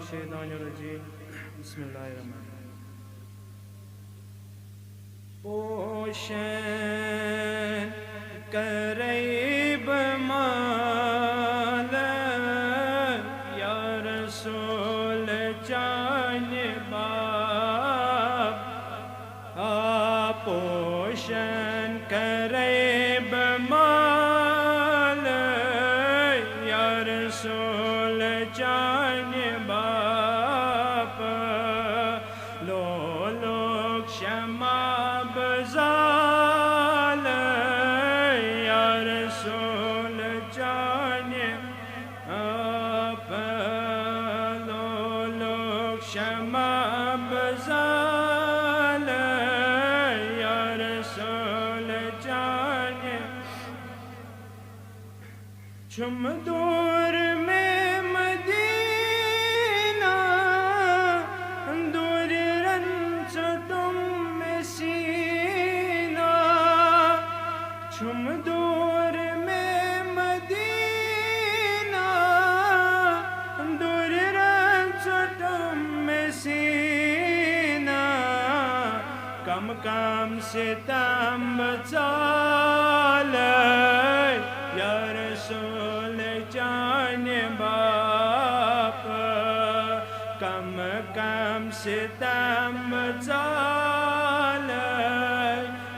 الشیطان الرجیم بسم اللہ الرحمن الرحیم پوشن قریب مال یا رسول جان باپ پوشن قریب مال یا رسول جان باپ لولوک شما بزال یا رسول جان باپ لولوک شما بزال یا رسول جان چم دور میں مدینہ دور رنچ تم میں سینہ چم دور میں مدینہ دور رنچ تم میں سینہ کم کم ستم بچال یا رسول جان باپ کم کم ستم بچال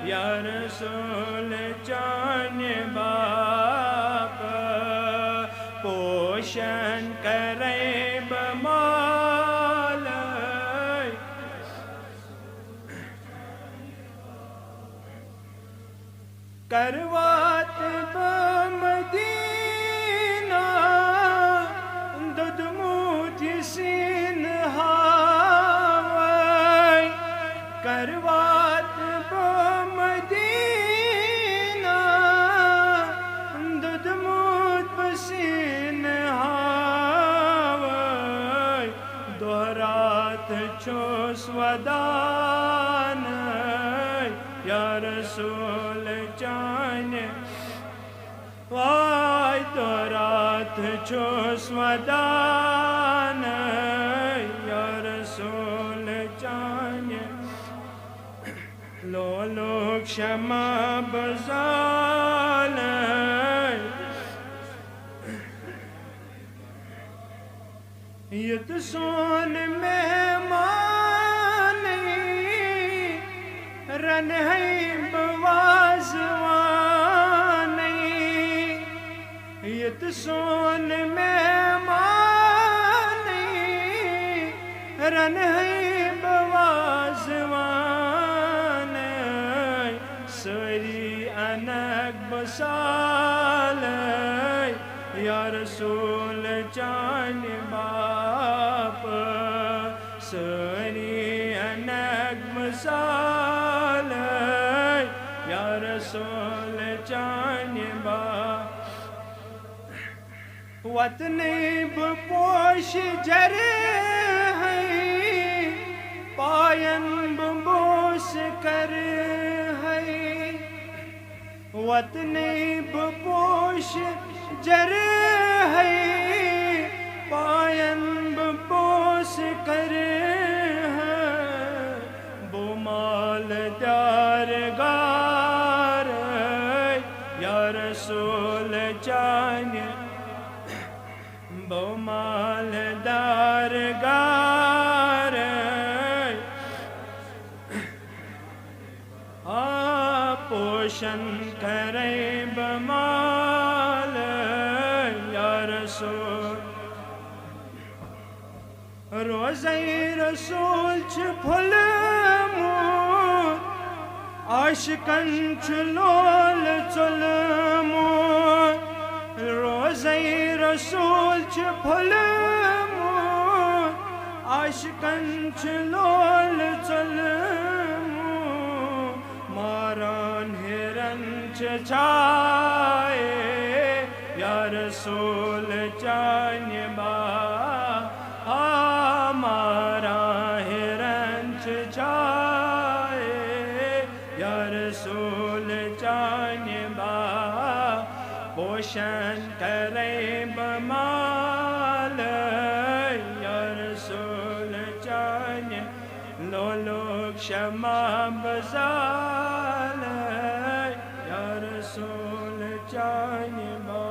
یا رسول جان باپ پوشن قریب مال کروات بمدینہ ددموت سین ہاوی کروات بمدینہ ددموت سین ہاوی دورات چوس ودان یا رسول جان وای دورات چوس ودان یا رسول جان لولوک شما بزال یت سون مہمانی رن ہے بوازوانی یت سون مہمانی رن ہے بوازوانی سری انک بسال یا رسول جان باپ سری انک بسال یا رسول جان باپ وطن بپوش جرے ہیں پائن ببوس کر ہے وطن بپوش جرے ہے پائن ببوس کر ہے بمال دار گار یا رسول جان بمال دار گار پوشن کرے بمال یا رسول روزے رسول چھ پھل مور عاشقن چھ لول چل مور روزے رسول چھ پھل مور عاشقن چھ لول چل مور ماران ہرن چھ چھائے یا رسول جان باپ ہمارا ہرن چھ چھائے یا رسول جان باپ پوشن کرے بمال یا رسول شمع بزال یا رسول جان با